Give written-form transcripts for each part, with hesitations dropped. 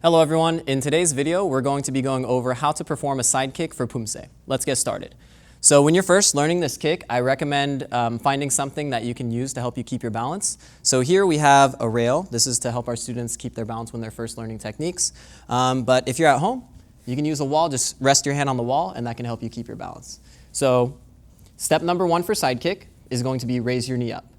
Hello everyone, in today's video we're going to be going over how to perform a side kick for pumse. Let's get started. So when you're first learning this kick, I recommend finding something that you can use to help you keep your balance. So here we have a rail. This is to help our students keep their balance when they're first learning techniques. But if you're at home, you can use a wall, just rest your hand on the wall and that can help you keep your balance. So step number 1 for side kick is going to be raise your knee up.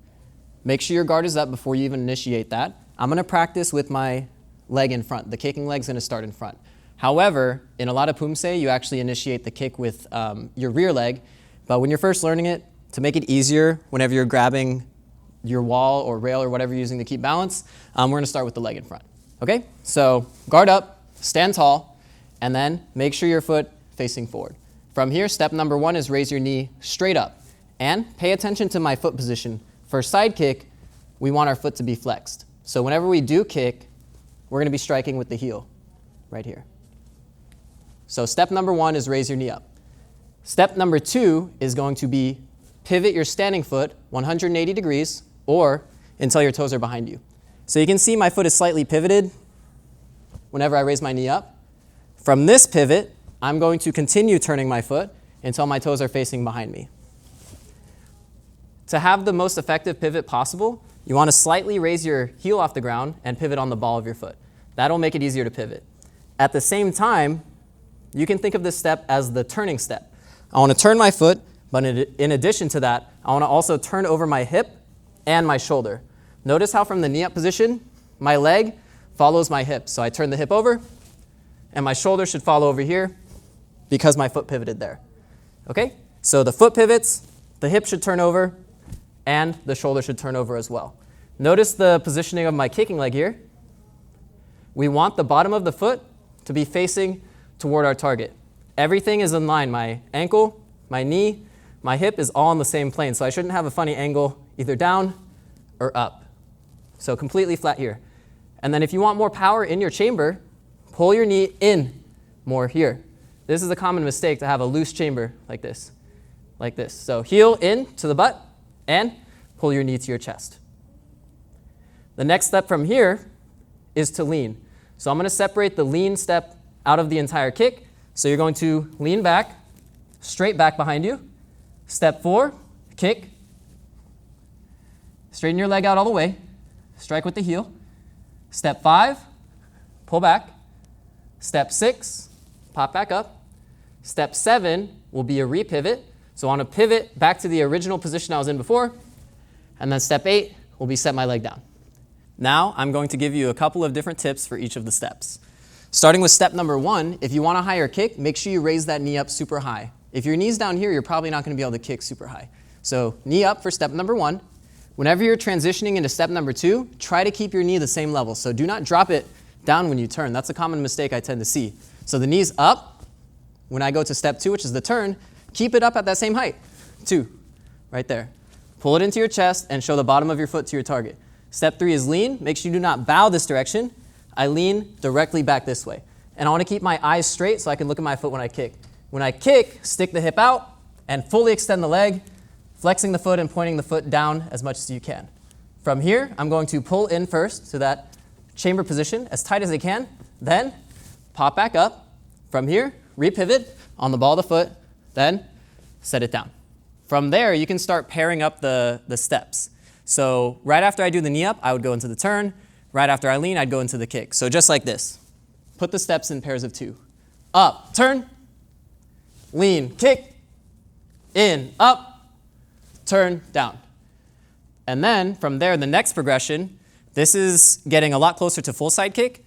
Make sure your guard is up before you even initiate that. I'm going to practice with my leg in front. The kicking leg's going to start in front. However, in a lot of pumse, you actually initiate the kick with your rear leg. But when you're first learning it, to make it easier, whenever you're grabbing your wall or rail or whatever you're using to keep balance, we're going to start with the leg in front. Okay? So guard up, stand tall, and then make sure your foot facing forward. From here, step number 1 is raise your knee straight up. And pay attention to my foot position. For side kick, we want our foot to be flexed. So whenever we do kick, we're going to be striking with the heel right here. So step number 1 is raise your knee up. Step number 2 is going to be pivot your standing foot 180 degrees or until your toes are behind you. So you can see my foot is slightly pivoted whenever I raise my knee up. From this pivot, I'm going to continue turning my foot until my toes are facing behind me. To have the most effective pivot possible, you want to slightly raise your heel off the ground and pivot on the ball of your foot. That'll make it easier to pivot. At the same time, you can think of this step as the turning step. I want to turn my foot, but in addition to that, I want to also turn over my hip and my shoulder. Notice how from the knee up position, my leg follows my hip. So I turn the hip over, and my shoulder should follow over here because my foot pivoted there. Okay? So the foot pivots, the hip should turn over, and the shoulder should turn over as well. Notice the positioning of my kicking leg here. We want the bottom of the foot to be facing toward our target. Everything is in line. My ankle, my knee, my hip is all on the same plane, so I shouldn't have a funny angle either down or up. So completely flat here. And then if you want more power in your chamber, pull your knee in more here. This is a common mistake, to have a loose chamber like this. So heel in to the butt, and pull your knee to your chest. The next step from here is to lean. So I'm going to separate the lean step out of the entire kick. So you're going to lean back, straight back behind you. Step 4, kick. Straighten your leg out all the way. Strike with the heel. Step 5, pull back. Step 6, pop back up. Step 7 will be a repivot. So I want to pivot back to the original position I was in before. And then step 8 will be set my leg down. Now I'm going to give you a couple of different tips for each of the steps. Starting with step number 1, if you want a higher kick, make sure you raise that knee up super high. If your knee's down here, you're probably not going to be able to kick super high. So knee up for step number 1. Whenever you're transitioning into step number 2, try to keep your knee the same level. So do not drop it down when you turn. That's a common mistake I tend to see. So the knee's up. When I go to step 2, which is the turn, keep it up at that same height. 2, right there. Pull it into your chest and show the bottom of your foot to your target. Step 3 is lean. Make sure you do not bow this direction. I lean directly back this way. And I want to keep my eyes straight so I can look at my foot when I kick. When I kick, stick the hip out and fully extend the leg, flexing the foot and pointing the foot down as much as you can. From here, I'm going to pull in first to that chamber position as tight as I can, then pop back up. From here, repivot on the ball of the foot, then set it down. From there, you can start pairing up the steps. So right after I do the knee up, I would go into the turn. Right after I lean, I'd go into the kick. So just like this. Put the steps in pairs of 2. Up, turn, lean, kick, in, up, turn, down. And then from there, the next progression, this is getting a lot closer to full side kick.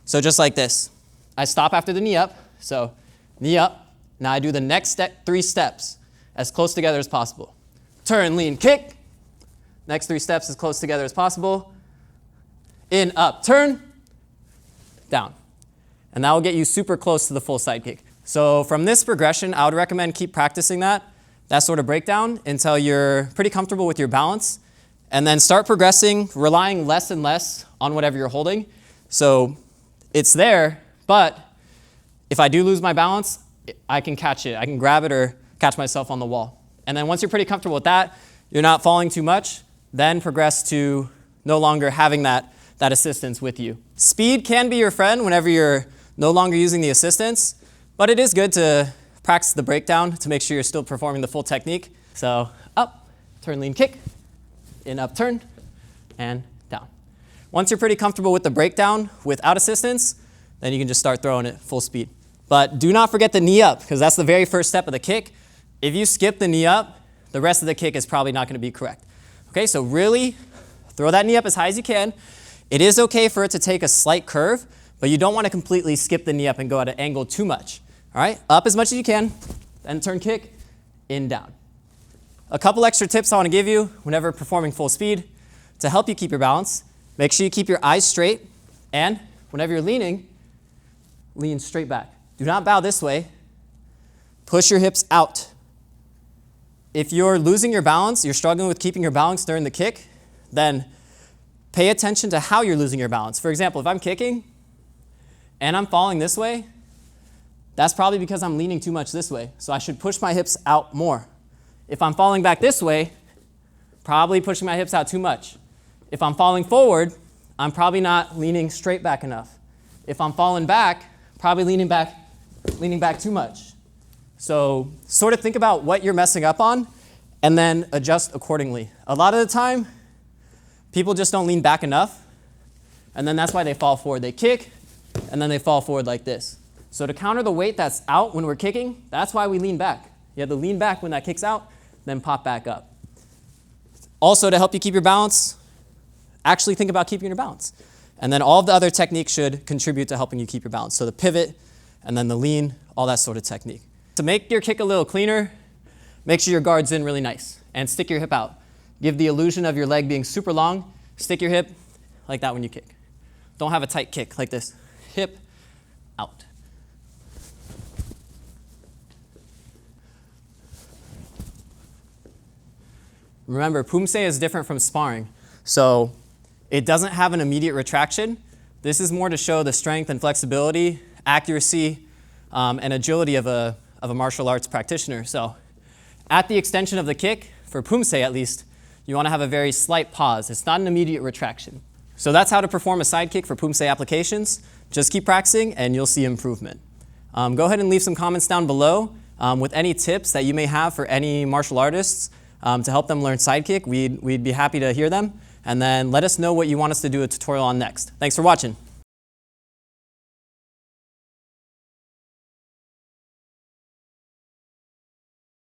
So just like this. I stop after the knee up. So knee up. Now I do the next 3 steps as close together as possible. Turn, lean, kick. Next 3 steps as close together as possible. In, up, turn, down. And that will get you super close to the full side kick. So from this progression, I would recommend keep practicing that sort of breakdown until you're pretty comfortable with your balance. And then start progressing, relying less and less on whatever you're holding. So it's there, but if I do lose my balance, I can catch it. I can grab it or catch myself on the wall. And then once you're pretty comfortable with that, you're not falling too much, then progress to no longer having that that assistance with you. Speed can be your friend whenever you're no longer using the assistance, but it is good to practice the breakdown to make sure you're still performing the full technique. So up, turn, lean, kick, in, up, turn, and down. Once you're pretty comfortable with the breakdown without assistance, then you can just start throwing it full speed. But do not forget the knee up, because that's the very first step of the kick. If you skip the knee up, the rest of the kick is probably not going to be correct. Okay, so really throw that knee up as high as you can. It is okay for it to take a slight curve, but you don't want to completely skip the knee up and go at an angle too much. All right, up as much as you can, then turn, kick, in, down. A couple extra tips I want to give you whenever performing full speed to help you keep your balance. Make sure you keep your eyes straight, and whenever you're leaning, lean straight back. Do not bow this way. Push your hips out. If you're losing your balance, you're struggling with keeping your balance during the kick, then pay attention to how you're losing your balance. For example, if I'm kicking and I'm falling this way, that's probably because I'm leaning too much this way. So I should push my hips out more. If I'm falling back this way, probably pushing my hips out too much. If I'm falling forward, I'm probably not leaning straight back enough. If I'm falling back, probably leaning back too much. So sort of think about what you're messing up on and then adjust accordingly. A lot of the time, people just don't lean back enough, and then that's why they fall forward. They kick, and then they fall forward like this. So to counter the weight that's out when we're kicking, that's why we lean back. You have to lean back when that kick's out, then pop back up. Also, to help you keep your balance, actually think about keeping your balance. And then all of the other techniques should contribute to helping you keep your balance. So the pivot, and then the lean, all that sort of technique. To make your kick a little cleaner, make sure your guard's in really nice and stick your hip out. Give the illusion of your leg being super long. Stick your hip like that when you kick. Don't have a tight kick like this. Hip out. Remember, pumse is different from sparring. So it doesn't have an immediate retraction. This is more to show the strength and flexibility, accuracy, and agility of a martial arts practitioner. So at the extension of the kick, for pumse at least, you want to have a very slight pause. It's not an immediate retraction. So that's how to perform a side kick for pumse applications. Just keep practicing and you'll see improvement. Go ahead and leave some comments down below with any tips that you may have for any martial artists to help them learn side kick. We'd be happy to hear them. And then let us know what you want us to do a tutorial on next. Thanks for watching.